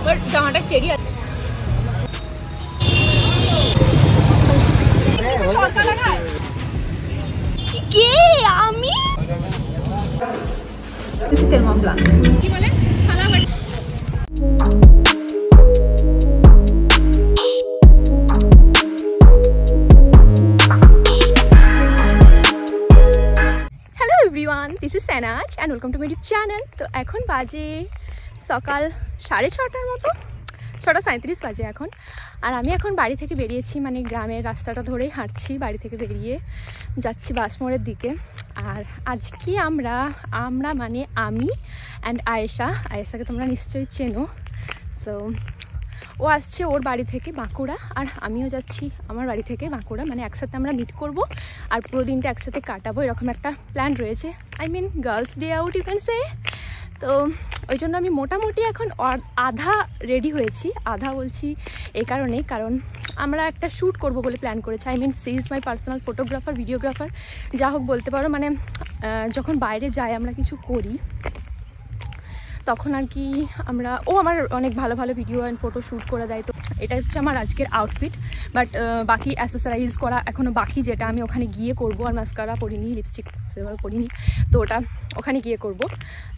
But জামাটা cherry আছে। কে আমি তেল মশলা কি বলে খালা but everyone, this is Sanaj and welcome to my YouTube channel. তো এখন বাজে সকাল 6:30টার মতো, 6:37 বাজে এখন। আর আমি এখন বাড়ি থেকে বেরিয়েছি, মানে গ্রামের রাস্তাটা ধরেই হাঁটছি, বাড়ি থেকে বেরিয়ে যাচ্ছি বাসমোড়ের দিকে। আর আজকে আমরা মানে আমি অ্যান্ড আয়েশাকে তোমরা নিশ্চয়ই চেনো। সো ও আসছে ওর বাড়ি থেকে বাঁকুড়া, আর আমিও যাচ্ছি আমার বাড়ি থেকে বাঁকুড়া, মানে একসাথে আমরা মিট করব আর পুরো দিনটা একসাথে কাটাবো, এরকম একটা প্ল্যান রয়েছে। I mean girls day out you can say. তো ওই জন্য আমি মোটামুটি এখন আধা রেডি হয়েছি। আধা বলছি এই কারণেই, কারণ আমরা একটা শ্যুট করব বলে প্ল্যান করেছি। I mean she is my personal photographer, videographer, যা হোক বলতে পারো। মানে যখন বাইরে যাই আমরা কিছু করি তখন আর কি আমার অনেক ভালো ভালো ভিডিও অ্যান্ড ফটো শ্যুট করে দেয়। তো এটা হচ্ছে আমার আজকের আউটফিট, বাট বাকি অ্যাসেসরাইজ করা এখনও বাকি, যেটা আমি ওখানে গিয়ে করব। আর মাস্কারা পরিনি, লিপস্টিক সেভাবে পরিনি, তো ওটা ওখানে গিয়ে করব।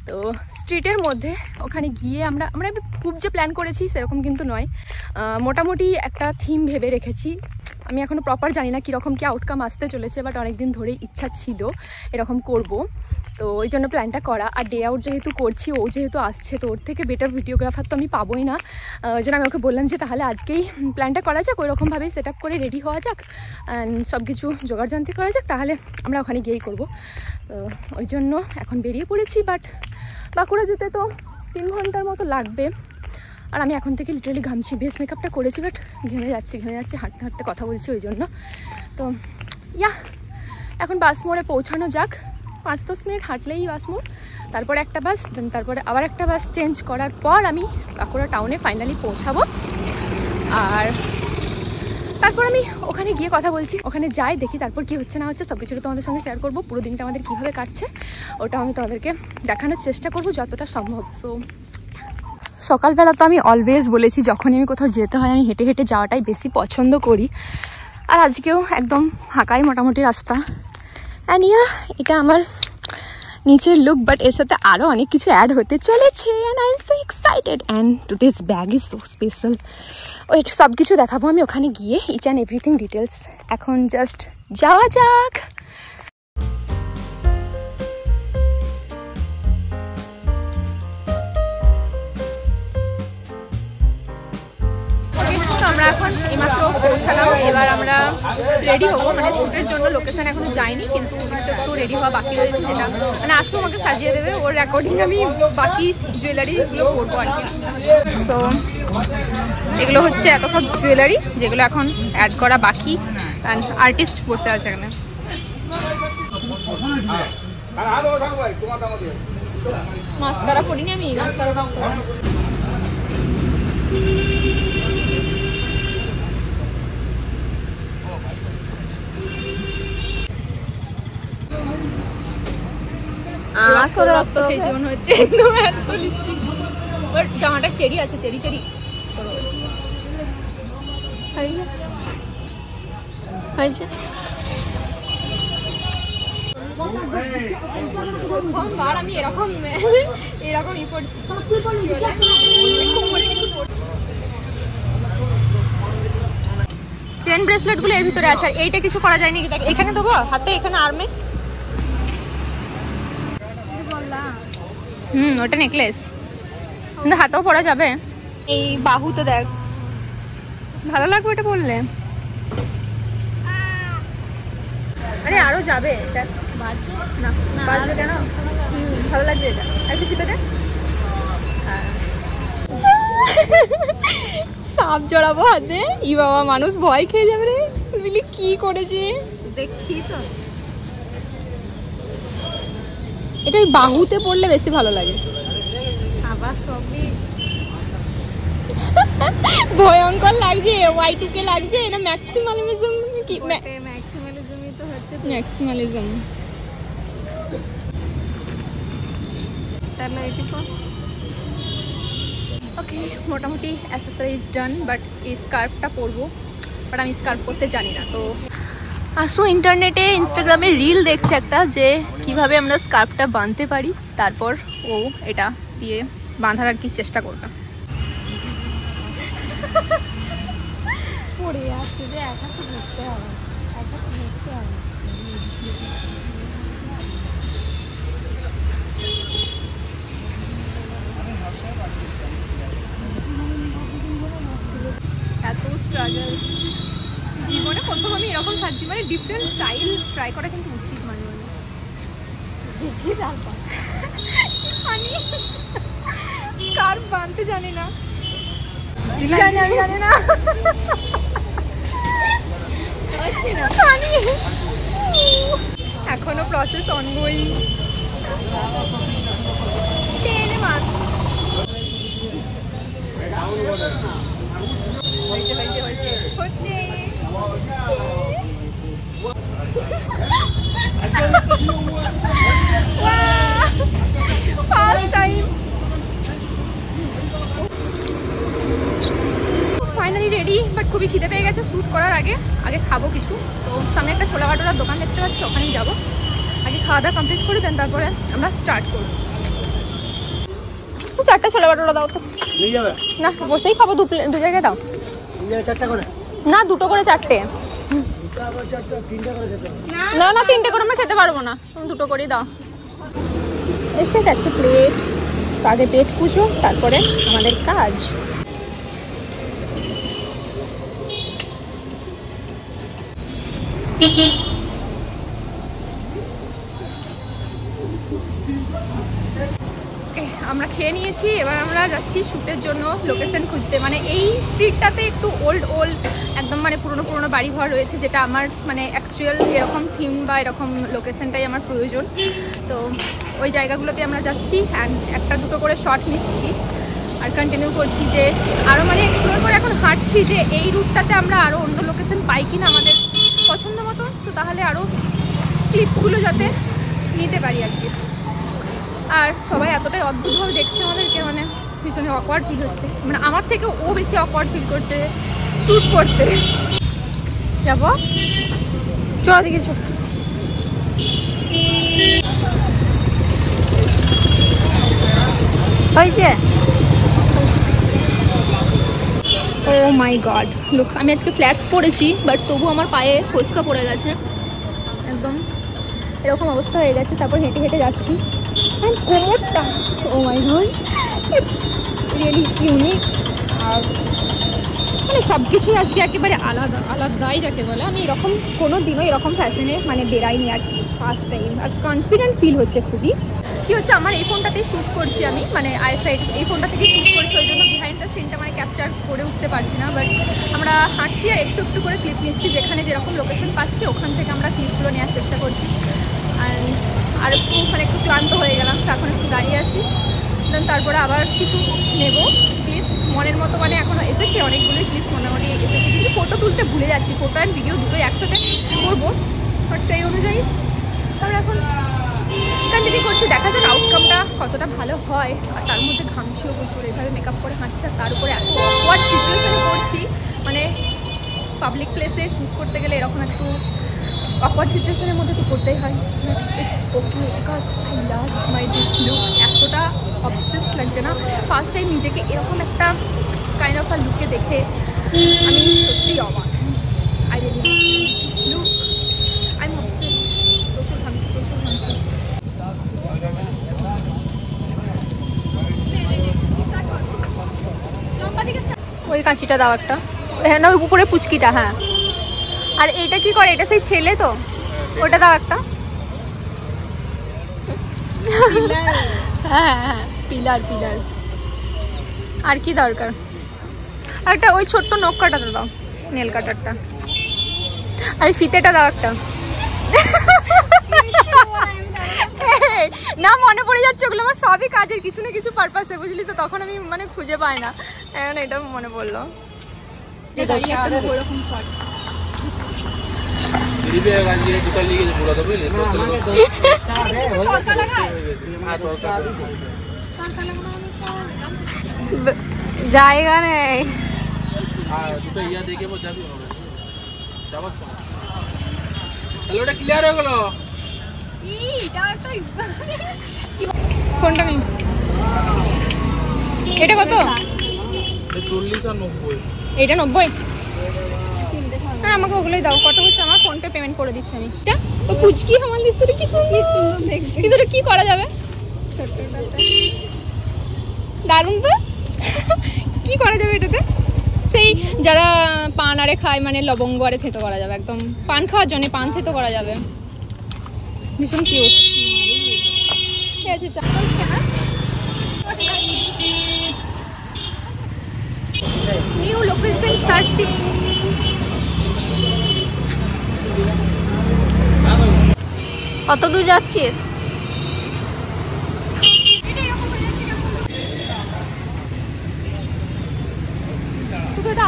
তো স্ট্রিটের মধ্যে ওখানে গিয়ে আমরা খুব যে প্ল্যান করেছি সেরকম কিন্তু নয়, মোটামুটি একটা থিম ভেবে রেখেছি। আমি এখনও প্রপার জানি না কীরকম কি আউটকাম আসতে চলেছে, বাট অনেক দিন ধরেই ইচ্ছা ছিল এরকম করব, তো ওই জন্য প্ল্যানটা করা। আর ডে আউট যেহেতু করছি, ও যেহেতু আসছে, তো ওর থেকে বেটার ভিডিওগ্রাফার তো আমি পাবোই না। ওই জন্য আমি ওকে বললাম যে তাহলে আজকেই প্ল্যানটা করা যাক, ওইরকমভাবেই সেট আপ করে রেডি হওয়া যাক অ্যান্ড সব কিছু জোগাড়যন্ত্র করা যাক, তাহলে আমরা ওখানে গিয়েই করবো। তো ওই জন্য এখন বেরিয়ে পড়েছি। বাট বাঁকুড়া যেতে তো 3 ঘন্টার মতো লাগবে, আর আমি এখন থেকে লিটারালি ঘামছি। বেস মেকআপটা করেছি, বাট ঘেমে যাচ্ছি হাঁটতে হাঁটতে কথা বলছি ওই জন্য। তো এখন বাস মোড়ে পৌঁছানো যাক। 5-10 মিনিট হাঁটলেই বাস মোড়, তারপরে একটা বাস, দেন তারপরে আবার একটা বাস চেঞ্জ করার পর আমি বাঁকুড়া টাউনে ফাইনালি পৌঁছাবো। আর তারপর আমি ওখানে গিয়ে কথা বলছি, ওখানে যাই দেখি তারপর কি হচ্ছে না হচ্ছে সব কিছুটা তোমাদের সঙ্গে শেয়ার করবো। পুরো দিনটা আমাদের কীভাবে কাটছে ওটা আমি তোমাদেরকে দেখানোর চেষ্টা করবো যতটা সম্ভব। সো সকালবেলা তো আমি অলওয়েজ বলেছি যখনই আমি কোথাও যেতে হয় আমি হেঁটে হেঁটে যাওয়াটাই বেশি পছন্দ করি। আর আজকেও একদম ফাঁকাই মোটামুটি রাস্তা। অ্যান্ড এটা আমার নিচের লুক, বাট এর সাথে আরও অনেক কিছু অ্যাড হতে চলেছে and I am so excited and today's bag is so special. Wait, সব কিছু দেখাবো আমি ওখানে গিয়ে, ইচ অ্যান্ড এভরিথিং ডিটেলস। এখন জাস্ট যাওয়া যাক। আমরা এখন এইমাত্র পৌঁছালাম, এবার আমরা রেডি হবো, মানে শ্যুটের জন্য লোকেশন এখনো যাইনি, কিন্তু একটু রেডি হওয়া বাকি রয়েছে, যেটা মানে আসলে আমাকে সাজিয়ে দেবে, ওর অ্যাকর্ডিং আমি বাকি জুয়েলারিগুলো পরবো আর কি। সো এগুলো হচ্ছে এত সব জুয়েলারি যেগুলো এখন অ্যাড করা বাকি, অ্যান্ড আর্টিস্ট বসে আছে এখানে। মাস্কারা পরিনি আমি, মাস্কারা রক্ত খেয়েছে মনে হচ্ছে একদম, এত লিপস্টিক। বাট জামাটা চেরি আছে, চেরি হয়েছে। প্রথমবার আমি এরকম ই পড়ছি। চেন ব্রেসলেট গুলো এর ভিতরে আছে, আর এইটা কিছু করা যায়নি। এখানে দেবো হাতে, এখানে আর্মে। ওটা নেকলেস, কিন্তু হাতেও পরা যাবে। এই বাহুতে দেখ, ভালো লাগবে এটা পরলে। আরে আরো যাবে, এটা বাজছে না, বাজবে কেন, ভালো লাগছে এটা। আর কিছু পেতে সাপ জড়াবো হাতে, ই বাবা মানুষ ভয় খেয়ে যাবে রে, বলি কি করেছে দেখি তো। এটা বাহুতে পড়লে বেশি ভালো লাগে। আবার সবই ভয়ঙ্কর লাগছে, Y2K লাগছে না ম্যাক্সিমালিজম কি? ম্যাক্সিমালিজমই তো হচ্ছে, ম্যাক্সিমালিজম। তাহলে এটি ওকে, মোটামুটি অ্যাসেসরিজ ডান, বাট এই স্কার্ফটা পরবো, বাট আমি স্কার্ফ পরতে জানি না। তো আসো, ইন্টারনেটে ইনস্টাগ্রামে রিল দেখছে একটা, যে কিভাবে আমরা স্কার্ফটা বাঁধতে পারি, তারপর ও এটা দিয়ে বাঁধার আর কি চেষ্টা করবে। পড়ে যাচ্ছে যে একা তো ধরতে হবে, একা তো ধরতে হবে। এত স্ট্রাগল জীবনে, প্রথম আমি এরকম সাজি, মানে ডিফারেন্ট স্টাইল ট্রাই করা কিন্তু উচিত মাঝে মাঝে। দেখি তারপর আমি স্কার্ফ বাঁধতে জানি না, জানি না এখনো প্রসেস অনগোয়িং। টেনে মাছ হচ্ছে first time. Finally ready, but খুবই খিদে পেয়ে গেছে। শ্যুট করার আগে খাবো কিছু। তো সামনে একটা ছোলা ভাটোরার দোকান দেখতে পাচ্ছি, ওখানেই যাবো। আগে খাওয়া দাওয়া কমপ্লিট করি, দেন তারপরে আমরা স্টার্ট করবো। 4টা ছোলা ভাটোরা দাও তো। না, বসেই খাবো, দু জায়গায় দাও। 4টা করে না, 2টো করে 4টে। না না, 3টে করে আমরা খেতে পারবো না, তুমি 2টো করেই দাও। এসে গেছে প্লেট, আগে পেট পুজো, তারপরে আমাদের কাজ। আমরা খেয়ে নিয়েছি, এবার আমরা যাচ্ছি শ্যুটের জন্য লোকেশন খুঁজতে। মানে এই স্ট্রিটটাতে একটু ওল্ড একদম, মানে পুরনো বাড়ি ঘর রয়েছে, যেটা আমার মানে অ্যাকচুয়াল এরকম থিম বা এরকম লোকেশনটাই আমার প্রয়োজন। তো ওই জায়গাগুলোতে আমরা যাচ্ছি, অ্যান্ড 1-2টো করে শট নিচ্ছি আর কন্টিনিউ করছি, যে আরও মানে এক্সপ্লোর করে এখন হাঁটছি, যে এই রুটটাতে আমরা আরও অন্য লোকেশন পাই কিনা আমাদের পছন্দ মতো, তো তাহলে আরও ক্লিপসগুলো যাতে নিতে পারি আর কি। আর সবাই এতটাই অদ্ভুতভাবে দেখছে আমাদেরকে, মানে ভীষণ অকওয়ার্ড ফিল হচ্ছে। মানে আমার থেকে ও বেশি অকওয়ার্ড ফিল করছে শ্যুট করতে। যাবো, চল দিকে চল। হয়েছে। ও মাই গড, লুক, আমি আজকে ফ্ল্যাটস পরেছি, বাট তবু আমার পায়ে ফোসকা পড়ে গেছে, একদম এরকম অবস্থা হয়ে গেছে। তারপর হেঁটে হেঁটে যাচ্ছি, কোমরটা, ও মাই গড, ইটস রিয়েলি ইউনিক। আর মানে সব কিছুই আজকে একেবারে আলাদাই যাকে বলে। আমি এরকম কোনো দিনও এরকম ফ্যাশনে মানে বেরাইনি আর কি, first time. Are confident feel হচ্ছে খুবই। কি হচ্ছে, আমার এই ফোনটাতেই শ্যুট করছি আমি, মানে আইসাইড এই ফোনটা থেকে শ্যুট করছি, ওই জন্য বিহাইন্ড দ্য সিনটা মানে ক্যাপচার করে উঠতে পারছি না। বাট আমরা হাঁটছি আর একটু করে ক্লিপ নিচ্ছি, যেখানে যেরকম লোকেশন পাচ্ছি ওখান থেকে আমরা ক্লিপগুলো নেওয়ার চেষ্টা করছি। আর একটু ক্লান্ত হয়ে গেলাম, তো এখন একটু দাঁড়িয়ে আছি, দেন তারপরে আবার কিছু নেব ক্লিপস মনের মতো। মানে এখনও এসেছে অনেকগুলোই ক্লিপস মোটামুটি এসেছে, কিন্তু ফটো তুলতে ভুলে যাচ্ছি। ফটো অ্যান্ড ভিডিও দুটোই একসাথে করবো, বাট সেই অনুযায়ী আমরা এখন কন্টিনিউ করছি। দেখা যাক আউটকামটা কতটা ভালো হয়। আর তার মধ্যে ঘামছিও প্রচুর, এইভাবে মেকআপ করে হাঁটছে, আর তার উপরে এত অকওয়ার্ড সিচুয়েশনে পড়ছি। মানে পাবলিক প্লেসে শ্যুট করতে গেলে এরকম একটু অকওয়ার্ড সিচুয়েশনের মধ্যে তো করতেই হয়। It's okay, because I love my this look. এতটা অবসেসড লাগছে না, ফার্স্ট টাইম নিজেকে এরকম একটা কাইন্ড অফ লুকে দেখে আমি সত্যিই অবাক। I really this look, I am obsessed. প্রচুর ঘামছি। ওই কাঁচিটা দাও একটা, হ্যাঁ না, ওই উপরে পুচকিটা। হ্যাঁ, আর এইটা কি করে, এটা সেই ছেলে তো, ওটা দাও একটা। হ্যাঁ, পিলার। আর কি দরকার, একটা ওই ছোট্ট নখ কাটাটা দাও, নেল কাটারটা। আর ফিতেটা দাও একটা। না, মনে পড়ে যাচ্ছে, ওগুলো আমার সবই কাজের কিছু না কিছু পারপাসে, বুঝলি তো। তখন আমি মানে খুঁজে পাই না, এখন এটা মনে পড়লো। ওরকম শর্ট জায়গা নেই। দুটো ইয়া দেখে যাবি হবে যাবার সময় তাহলে ওটা ক্লিয়ার হয়ে গেল। কোনটা নেই? এটা কত? 40 আর 90। এটা 90। হ্যাঁ আমাকে ওগুলোই দাও। কত হচ্ছে আমার ফোন পে পেমেন্ট করে দিচ্ছি আমি। এটা ও কুচকি আমার লিস্টে কি সুন্দর দেখতে। কিন্তু এটা কি করা যাবে? ছোটটাতে দারুণ তো। কি করা যাবে এটাতে? সেই যারা পান আরে খায় মানে লবঙ্গ আরে থেতো করা যাবে একদম পান খাওয়ার জন্য পান থেতো করা যাবে। ভীষণ কিউট। ঠিক আছে নিউ লোকেশন সার্চিং। কত দূর যাচ্ছিস?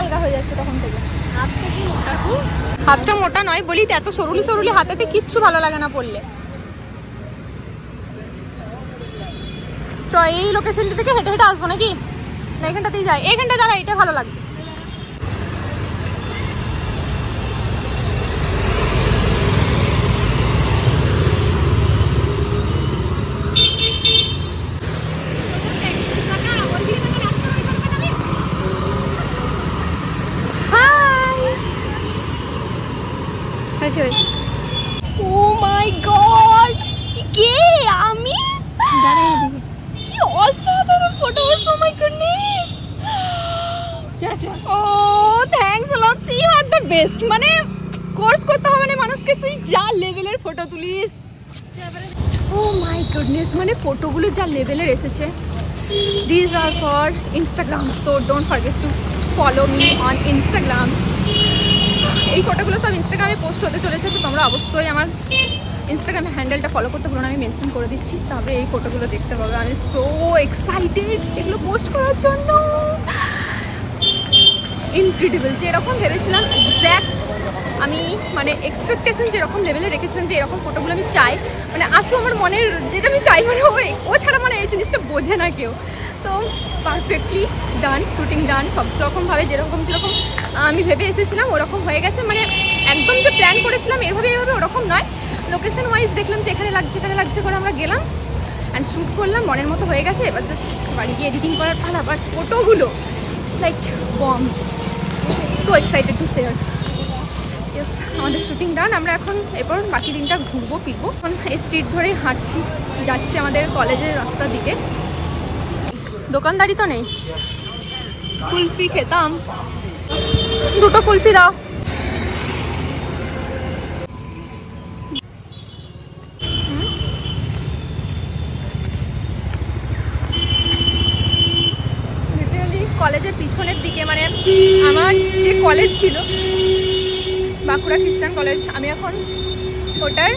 আলগা হয়ে যাচ্ছে তখন থেকে। হাতটা মোটা নয় বলি তো, এত সরুলি সরুলি হাতেতে কিচ্ছু ভালো লাগে না পড়লে। চ এই লোকেশনটা থেকে হেঁটে হেঁটে আসবো নাকি? না এখানটাতেই যাই। এইখানটা দাঁড়া, এটা ভালো লাগবে। ও মাই গড, কে আমি? দাঁড়াই এদিকে। কি অসাধারণ photo. Oh my goodness. Oh thanks a lot, you are the best. মানে কোর্স করতে হবে না মানুষকে, তুই যা লেভেলের ফটো তুলিস। ও মাই গডনেস, মানে ফটোগুলো যা লেভেলের এসেছে। This are for Instagram, so don't forget to follow me on Instagram. এই ফটোগুলো সব ইনস্টাগ্রামে পোস্ট হতে চলেছে, তো তোমরা অবশ্যই আমার ইনস্টাগ্রামের হ্যান্ডেলটা ফলো করতে ভুলো না, আমি মেনশন করে দিচ্ছি। তবে এই ফটোগুলো দেখতে পাবে। আমি সো এক্সাইটেড এগুলো পোস্ট করার জন্য। ইনক্রেডিবল। যেরকম ভেবেছিলাম এক্স্যাক্ট আমি মানে এক্সপেকটেশন যেরকম লেভেলে রেখেছিলাম যে এরকম ফটোগুলো আমি চাই, মানে আসো আমার মনের যেটা আমি চাই মানে ও ছাড়া মানে এই জিনিসটা বোঝে না কেউ। তো পারফেক্টলি ডান, শুটিং ডান, সব রকমভাবে যেরকম আমি ভেবে এসেছিলাম ওরকম হয়ে গেছে। মানে একদম যে প্ল্যান করেছিলাম এভাবে ওরকম নয়। লোকেশন ওয়াইজ দেখলাম যে এখানে লাগছে করে আমরা গেলাম অ্যান্ড শ্যুট করলাম, মনের মতো হয়ে গেছে। এবার জাস্ট বাড়ি গিয়ে এডিটিং করার পালা। বাট ফটোগুলো like bomb. So excited to share. Yes, আমাদের শুটিং ডান। আমরা এখন এরপর বাকি দিনটা ঘুরবো ফিরবো। এখন এই স্ট্রিট ধরেই হাঁটছি, যাচ্ছি আমাদের কলেজের রাস্তার দিকে। দোকানদারি তো নেই, কুলফি খেতাম। দুটো কুলফি দাও। কলেজের পিছনের দিকে মানে আমার যে কলেজ ছিল বাঁকুড়া খ্রিস্টান কলেজ, আমি এখন ওটার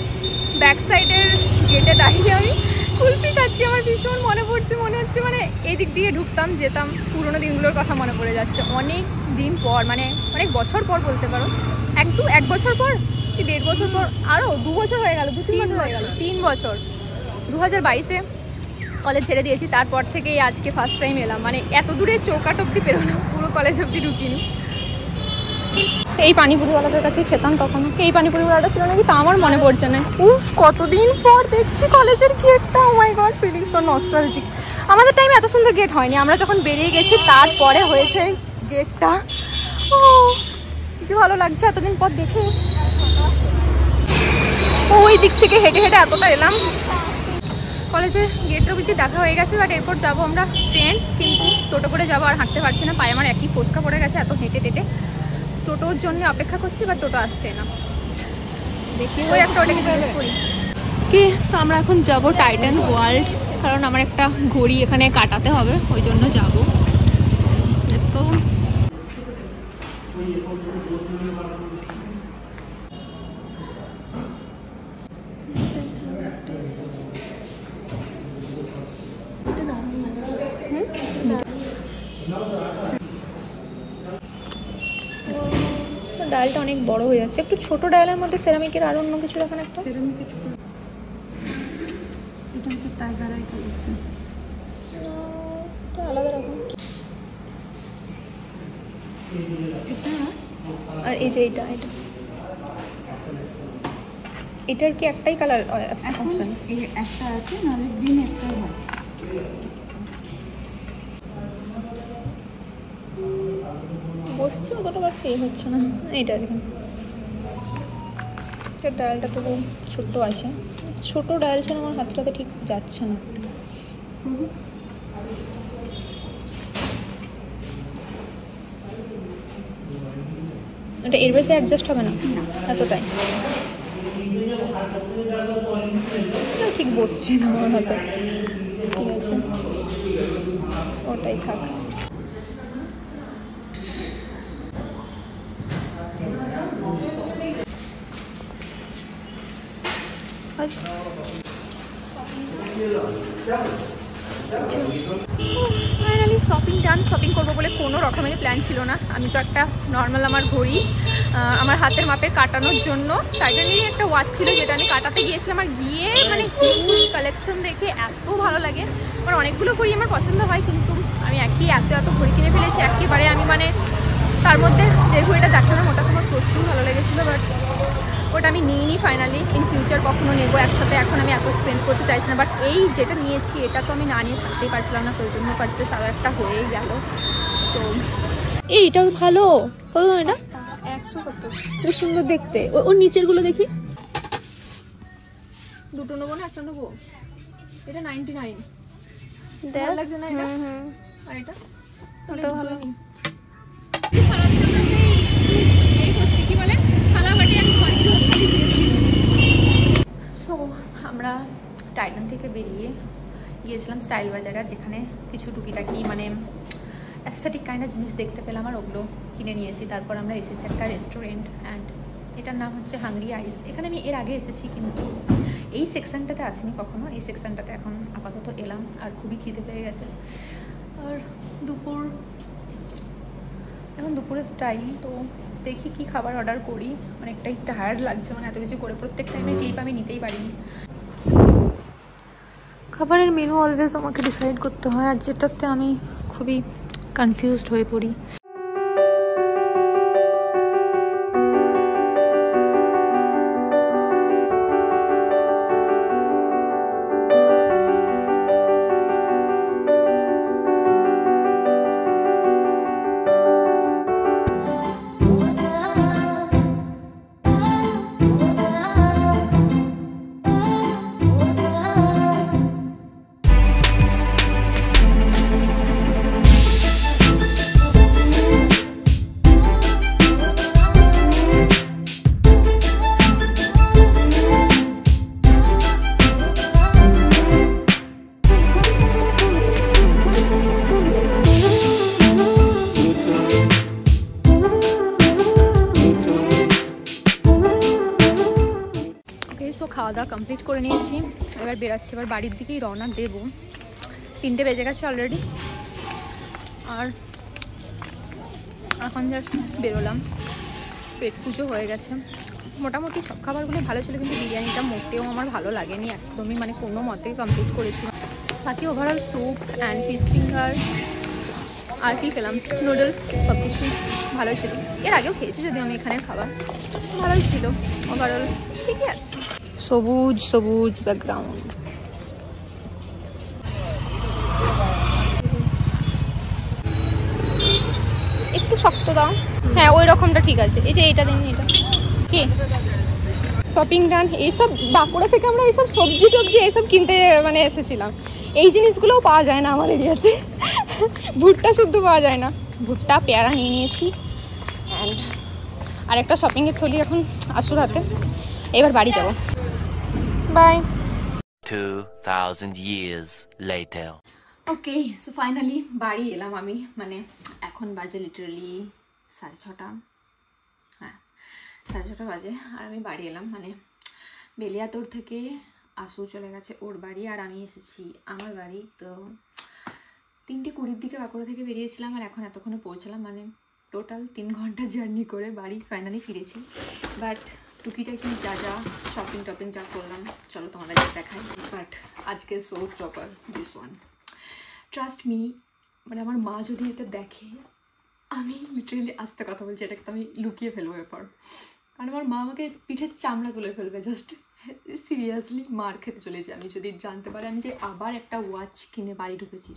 ব্যাক সাইডের গেটে দাঁড়িয়ে আমি কুলফি খাচ্ছি। আমার ভীষণ মনে পড়ছে, মনে হচ্ছে মানে এই দিক দিয়ে ঢুকতাম যেতাম, পুরোনো দিনগুলোর কথা মনে পড়ে যাচ্ছে। অনেক দিন পর, মানে অনেক বছর পর বলতে পারো, এক বছর পর কি 1.5 বছর পর, আরও 2 বছর হয়ে গেল, 2-3 বছর হয়ে গেল, 3 বছর। 2022-এ কলেজ ছেড়ে দিয়েছি, তারপর থেকেই আজকে ফার্স্ট টাইম এলাম। মানে এত দূরে চৌকাট অব্দি পেরোলাম, পুরো কলেজ অব্দি ঢুকিনি। এই পানিপুরিওয়ালাদের কাছে খেতাম কখনো। এই পানিপুরিওয়ালাটা ছিল নাকি তা আমার মনে পড়ছে না। উফ, কতদিন পর দেখছি কলেজের গেটটা। ও মাই গড, ফিলিং সো নস্টালজিক। আমাদের টাইমে এত সুন্দর গেট হয়নি, আমরা যখন বেরিয়ে গেছি তারপরে হয়েছে গেটটা। ও কিছু ভালো লাগছে এতদিন পর দেখে। ওই দিক থেকে হেঁটে হেঁটে এতটা এলাম। কলেজের গেটের অবধি দেখা হয়ে গেছে, বাট এরপর যাবো আমরা ফ্রেন্ডস, কিন্তু টোটো করে যাবো। আর হাঁটতে পারছি না, পায়ে আমার একই ফোসকা পড়ে গেছে এত হেঁটে হেঁটে। টোটোর জন্য অপেক্ষা করছি, বাট টোটো আসছে না। দেখি ওই একটা ওটাকে করি কি। তো আমরা এখন যাবো টাইটান ওয়ার্ল্ড, কারণ আমার একটা ঘড়ি এখানে কাটাতে হবে, ওই জন্য যাবো। Let's go. ডায়ালটা অনেক বড় হয়ে যাচ্ছে, একটু ছোট ডায়ালের মধ্যে সেরামিকের আর অন্য কিছু দেখান একটা। সেরামিক কিছু, এটা হচ্ছে টাইগার আই কালেকশন। আলাদা রকম। এটা আর এই যে এটা এটার কি একটাই কালার অপশন? একটা আছে, নাহলে গ্রিন একটা হয়। বসছে অতটা বাট পে হচ্ছে না। এইটা দেখুন, ডায়ালটা তো খুব ছোট্ট আছে, ছোট ডায়াল ছিল, আমার হাতটাতে ঠিক যাচ্ছে না। এটা এর বেশি অ্যাডজাস্ট হবে না এতটাই, ঠিক বসছে না আমার হাতে। ঠিক আছে, ওটাই থাক। ফাইনালি শপিং ডান। শপিং করবো বলে কোনো রকমের প্ল্যান ছিল না। আমি তো একটা নর্মাল আমার ঘড়ি আমার হাতের মাপের কাটানোর জন্য টাইটানিরই একটা ওয়াচ ছিল, যেটা আমি কাটাতে গিয়েছিলাম। আর গিয়ে মানে হিউজ কালেকশন দেখে এত ভালো লাগে। আমার অনেকগুলো ঘড়ি আমার পছন্দ হয়, কিন্তু আমি এত ঘড়ি কিনে ফেলেছি একেবারে। আমি মানে তার মধ্যে যে ঘড়িটা দেখালাম ওটা আমার প্রচুর ভালো লেগেছিলো, বাট ওটা আমি নিইনি ফাইনালি। ইন ফিউচার কখনো নেবো একসাথে, এখন আমি এত স্পেন্ড করতে চাইছি না। বাট এই যেটা নিয়েছি এটা তো আমি না নিয়ে থাকতেই পারছিলাম না, প্রয়োজন্য পারচেস আরও একটা হয়েই গেল। তো এইটাও ভালো, এটা 100 কত খুব সুন্দর দেখতে। ওর নিচেরগুলো দেখি, দুটো নেবো না একটা নেবো? এটা 99, ভালো লাগছে না এটা? আর এটা ওটাও ভালো। সারাদিন আমরা সেই করছি, কি বলে, থালাবাটি আর খড়ি হচ্ছেই দিয়েছি। সো আমরা টাইটান থেকে বেরিয়ে গিয়েছিলাম স্টাইল বাজারে, যেখানে কিছু টুকিটাকি মানে অ্যাস্থেটিক কাইন্ড জিনিস দেখতে পেলাম আর ওগুলো কিনে নিয়েছি। তারপর আমরা এসেছি একটা রেস্টুরেন্ট, অ্যান্ড এটার নাম হচ্ছে হাংরি আইস। এখানে আমি এর আগে এসেছি, কিন্তু এই সেকশনটাতে আসিনি কখনো। এই সেকশনটাতে এখন আপাতত এলাম, আর খুবই খিদে পেয়ে গেছে। আর এখন দুপুরের টাইম, তো দেখি কি খাবার অর্ডার করি। অনেকটাই টায়ার্ড লাগছে, মানে এত কিছু করে প্রত্যেক টাইমে ক্লিপ আমি নিতেই পারিনি। খাবারের মেনু অলওয়েজ আমাকে ডিসাইড করতে হয়, আর যেটাতে আমি খুবই কনফিউজড হয়ে পড়ি। খাওয়া দাওয়া কমপ্লিট করে নিয়েছি, এবার বেরাচ্ছি। এবার বাড়ির দিকেই রওনা দেব। 3টে বেজে গেছে অলরেডি, আর এখন জাস্ট বেরোলাম। পেট পুজো হয়ে গেছে। মোটামুটি সব খাবারগুলো ভালো ছিল, কিন্তু বিরিয়ানিটা মোটেও আমার ভালো লাগেনি একদমই, মানে কোনো মতেই কমপ্লিট করেছি। বাকি overall soup and fish finger আর কি পেলাম, নুডলস, সব কিছুই ভালো ছিল। এর আগেও খেয়েছি যদিও আমি এখানের খাবার, ভালোই ছিল ওভারঅল, ঠিকই আছে। সবুজ সবুজ ব্যাকগ্রাউন্ড। একটু শক্ত দাও, হ্যাঁ ওই রকমটা ঠিক আছে। এই যে এইটা দিন, এটা কি শপিং ডান। এইসব বাঁকুড়া থেকে আমরা এইসব সবজি টবজি এইসব কিনতে মানে এসেছিলাম। এই জিনিসগুলোও পাওয়া যায় না আমার এরিয়াতে। ভুট্টা শুদ্ধ পাওয়া যায় না। ভুট্টা পেয়ারা নিয়ে নিয়েছি, অ্যান্ড আরেকটা শপিংয়ের থলি এখন আসুর হাতে। এবার বাড়ি যাবো, bye. 2000 years later. Okay, so finally বাড়ি এলাম আমি। মানে এখন বাজে লিটারালি 6:30, হ্যাঁ 6:30 বাজে, আর আমি বাড়ি এলাম। মানে বেলিয়াতোড় থেকে আসু চলে গেছে ওর বাড়ি, আর আমি এসেছি আমার বাড়ি। তো 3:20 দিকে বাঁকুড়া থেকে বেরিয়েছিলাম, আর এখন এতক্ষণে পৌঁছালাম। মানে টোটাল 3 ঘন্টা জার্নি করে বাড়ি ফাইনালি ফিরেছি। বাট টুকিটাকি যা যা শপিং টপিং যা করলাম চলো তোমাদের দেখাই। বাট আজকে show stopper this one, trust me. মানে আমার মা যদি এটা দেখে আমি লিটারেলি আস্তে কথা বলছি, এটাকে তো আমি লুকিয়ে ফেলবো এরপর, কারণ আমার মা আমাকে পিঠের চামড়া তুলে ফেলবে। জাস্ট সিরিয়াসলি মার খেতে চলেছি আমি যদি জানতে পারে আমি যে আবার একটা ওয়াচ কিনে বাড়ি ঢুকেছি।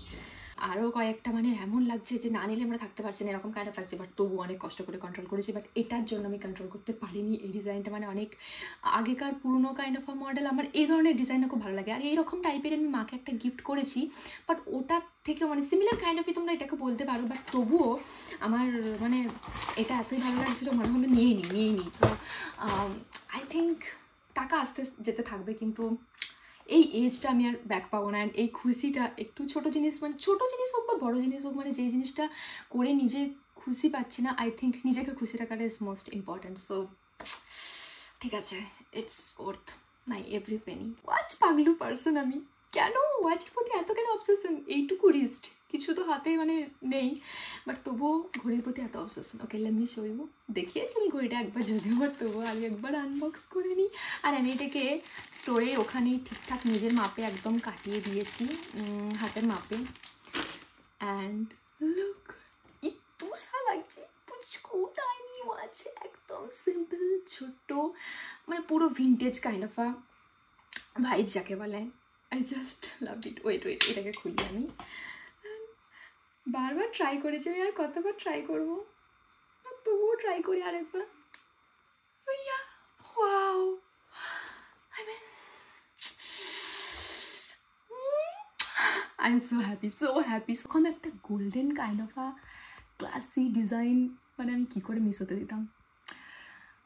আরও কয়েকটা মানে এমন লাগছে যে না নিলে আমরা থাকতে পারছি না, এরকম কাইন্ড অফ লাগছে। বাট তবু অনেক কষ্ট করে কন্ট্রোল করেছি, বাট এটার জন্য আমি কন্ট্রোল করতে পারিনি। এই ডিজাইনটা মানে অনেক আগেকার পুরনো কাইন্ড অফ মডেল, আমার এই ধরনের ডিজাইনটা খুব ভালো লাগে। আর এইরকম টাইপের আমি মাকে একটা গিফট করেছি, বাট ওটার থেকেও মানে সিমিলার কাইন্ড অফই তোমরা এটাকে বলতে পারো, বাট তবুও আমার মানে এটা এতই ভালো লাগছিলো মনে হলো নিয়ে নিই। তো আই থিঙ্ক টাকা আসতে যেতে থাকবে, কিন্তু এই এজটা আমি আর ব্যাক পাবো না। অ্যান্ড এই খুশিটা একটু ছোটো জিনিস, মানে ছোটো জিনিস হোক বা বড়ো জিনিস হোক, মানে যেই জিনিসটা করে নিজে খুশি পাচ্ছি না, আই থিঙ্ক নিজেকে খুশি রাখাটা ইজ মোস্ট ইম্পর্ট্যান্ট। সো ঠিক আছে, it's worth my every Penney. Watch Paglu person আমি, কেন ওয়াচের প্রতি এত কেন অবসেশন? এইটুকু রিস্ট, কিছু তো হাতে মানে নেই, বাট তবুও ঘড়ির প্রতি এত obsession. Okay let me show you. দেখিয়েছি আমি ঘড়িটা একবার, যদিও বাট তবুও আমি একবার আনবক্স করে নিই। আর আমি এটাকে স্টোরে ওখানেই ঠিকঠাক নিজের মাপে একদম কাটিয়ে দিয়েছি, হাতের মাপে। অ্যান্ড লুক, ইতু সা লাগছে পুচকু টাইনি ওয়াচ, একদম সিম্পল ছোট্ট, মানে পুরো vintage kind of a vibe যাকে বলে। I just love it. Wait এটাকে খুলি আমি। বারবার ট্রাই করেছি আমি, আর কতবার ট্রাই করবো, তবুও ট্রাই করি আরেকবার। Wow, I mean I am so happy. ওরকম একটা golden kind of a classy design, মানে আমি কী করে মিস হতে দিতাম।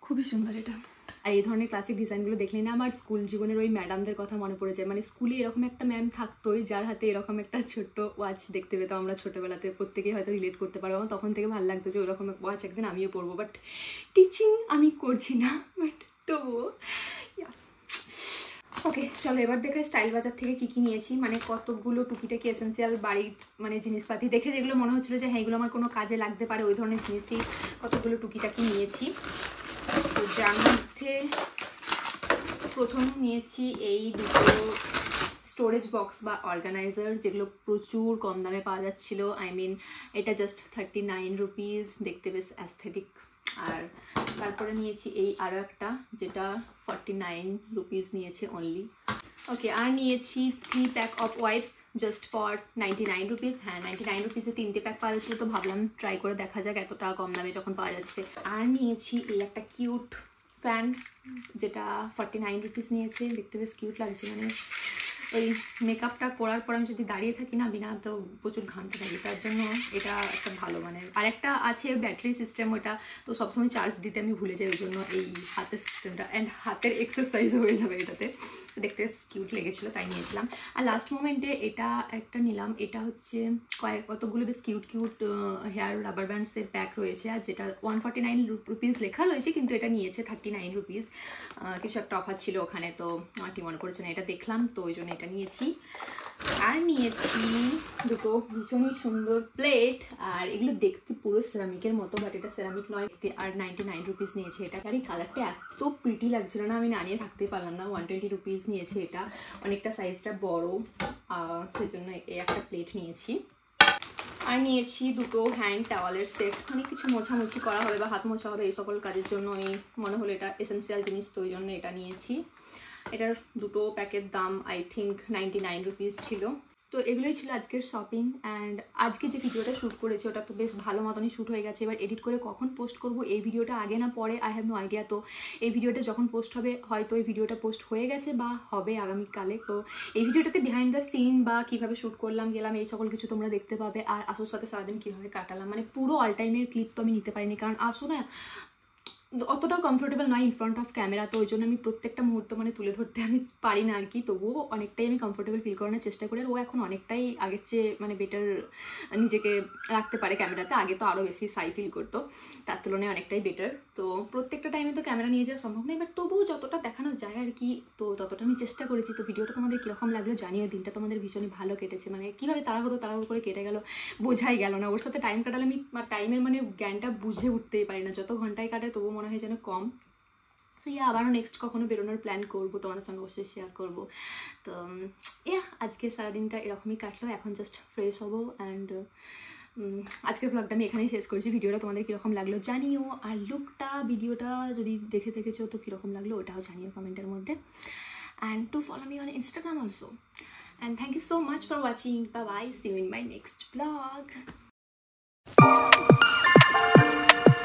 খুবই সুন্দর এটা। আর এই ধরনের ক্লাসিক ডিজাইনগুলো দেখলে না আমার স্কুল জীবনের ওই ম্যাডামদের কথা মনে পড়ে যায়। মানে স্কুলে এরকম একটা ম্যাম থাকতোই যার হাতে এরকম একটা ছোট্ট ওয়াচ দেখতে পেতাম আমরা ছোটোবেলাতে। প্রত্যেকেই হয়তো রিলেট করতে পারবো। আমার তখন থেকে ভালো লাগতো যে ওরকম ওয়াচ একদিন আমিও পরবো। বাট টিচিং আমি করছি না, বাট তবুও। ওকে চলো এবার দেখাই স্টাইল বাজার থেকে কী নিয়েছি। মানে কতগুলো টুকিটাকি এসেন্সিয়াল বাড়ির মানে জিনিসপাতি দেখে যেগুলো মনে হচ্ছিলো যে হ্যাঁ এগুলো আমার কোনো কাজে লাগতে পারে, ওই ধরনের জিনিসই কতগুলো টুকিটাকি নিয়েছি। তো যার মধ্যে প্রথম নিয়েছি এই দুটো স্টোরেজ বক্স বা অর্গানাইজার, যেগুলো প্রচুর কম দামে পাওয়া যাচ্ছিলো। আই মিন এটা জাস্ট 39 রুপিস, দেখতে বেশ অ্যাস্থেটিক। আর তারপরে নিয়েছি এই আরও একটা, যেটা 49 রুপিস নিয়েছে অনলি। ওকে, আর নিয়েছি 3 pack of wipes just for 99 rupees. হ্যাঁ 99 রুপিসে 3টে প্যাক পাওয়া যাচ্ছিলো, তো ভাবলাম ট্রাই করে দেখা যাক এতটা কম দামে যখন পাওয়া যাচ্ছে। আর নিয়েছি এই একটা কিউট ফ্যান, যেটা 49 রুপিস নিয়েছে। দেখতে বেশ কিউট লাগছে, মানে এই মেকআপটা করার পর আমি যদি দাঁড়িয়ে থাকি না বিনা তো প্রচুর ঘামতে থাকি, তার জন্য এটা একটা ভালো। মানে আরেকটা আছে ব্যাটারি সিস্টেম, ওটা তো সবসময় চার্জ দিতে আমি ভুলে যাই, ওই জন্য এই হাতের সিস্টেমটা। অ্যান্ড হাতের এক্সারসাইজ হয়ে যাবে এটাতে। দেখতে কিউট লেগেছিলো তাই নিয়েছিলাম। আর লাস্ট মোমেন্টে এটা একটা নিলাম, এটা হচ্ছে কতগুলো বেশ কিউট হেয়ার রাবার ব্যান্ডসের প্যাক রয়েছে, আর যেটা 149 রুপিস লেখা রয়েছে, কিন্তু এটা নিয়েছে 39 রুপিস। কিছু একটা অফার ছিল ওখানে, তো আমার ঠিক মনে পড়েছে না, এটা দেখলাম তো ওই জন্য এটা নিয়েছি। আর নিয়েছি দুটো ভীষণই সুন্দর প্লেট, আর এগুলো দেখতে পুরো সেরামিকের মতো, বাট এটা সেরামিক নয়। আর 99 রুপিস নিয়েছে এটা। আর এই কালারটা এত প্রিটি লাগছিল না, আমি না নিয়ে থাকতেই পারলাম না। 120 রুপিস নিয়েছে এটা, অনেকটা সাইজটা বড়, সেজন্য এই একটা প্লেট নিয়েছি। আর নিয়েছি দুটো হ্যান্ড টাওয়ালের সেট, অনেক কিছু মোছামুছি করা হবে বা হাত মোছা হবে, এই সকল কাজের জন্য আমি মনে হলো এটা এসেন্সিয়াল জিনিস, তো ওই জন্য এটা নিয়েছি। এটার দুটো প্যাকের দাম আই থিঙ্ক 99 রুপিস ছিল। তো এগুলোই ছিল আজকের শপিং। অ্যান্ড আজকে যে ভিডিওটা শ্যুট করেছি ওটা তো বেশ ভালো মতনই শ্যুট হয়ে গেছে। এবার এডিট করে কখন পোস্ট করব, এই ভিডিওটা আগে না পরে আই হ্যাভ নো আইডিয়া। তো এই ভিডিওটা যখন পোস্ট হবে হয়তো এই ভিডিওটা পোস্ট হয়ে গেছে বা হবে আগামীকালে। তো এই ভিডিওটাতে বিহাইন্ড দ্য সিন বা কীভাবে শ্যুট করলাম গেলাম এই সকল কিছু তোমরা দেখতে পাবে। আর আসোর সাথে সারাদিন কীভাবে কাটালাম, মানে পুরো অল টাইমের ক্লিপ তো আমি নিতে পারিনি, কারণ আসো না অতটাও কমফোর্টেবল নয় ইন ফ্রন্ট অফ ক্যামেরা, তো ওই জন্য আমি প্রত্যেকটা মুহূর্ত মানে তুলে ধরতে আমি পারি না আর কি। তবুও অনেকটাই আমি কমফোর্টেবল ফিল করানোর চেষ্টা করি। আর ও এখন অনেকটাই আগের চেয়ে মানে বেটার নিজেকে রাখতে পারে ক্যামেরাতে। আগে তো আরও বেশি সাই ফিল করতো, তার তুলনায় অনেকটাই বেটার। তো প্রত্যেকটা টাইমে তো ক্যামেরা নিয়ে যাওয়া সম্ভব নয়, বাট তবুও যতটা দেখানো যায় আর কি, তো ততটা আমি চেষ্টা করেছি। তো ভিডিওটা তোমাদের কীরকম লাগলো জানিও। দিনটা তোমাদের ভীষণই ভালো কেটেছে, মানে কীভাবে তাড়াহুড়ো করে কেটে গেল বোঝাই গেল না। ওর সাথে টাইম কাটালে আমি টাইমের মানে জ্ঞানটা বুঝে উঠতেই পারি না, যত ঘন্টায় কাটে তবু মনে হয় যেন কম। সো আবারও নেক্সট কখনো বেরোনোর প্ল্যান করবো, তোমাদের সঙ্গে অবশ্যই শেয়ার করবো। তো আজকে সারাদিনটা এরকমই কাটলো। এখন জাস্ট ফ্রেশ হবো অ্যান্ড আজকের ব্লগটা আমি এখানেই শেষ করছি। ভিডিওটা তোমাদের কীরকম লাগলো জানিও, আর লুকটা ভিডিওটা যদি দেখে থেকেছো তো কীরকম লাগলো ওটাও জানিও কমেন্টের মধ্যে। And to follow me on Instagram also. And thank you so much for watching. Bye bye, see you in my next blog.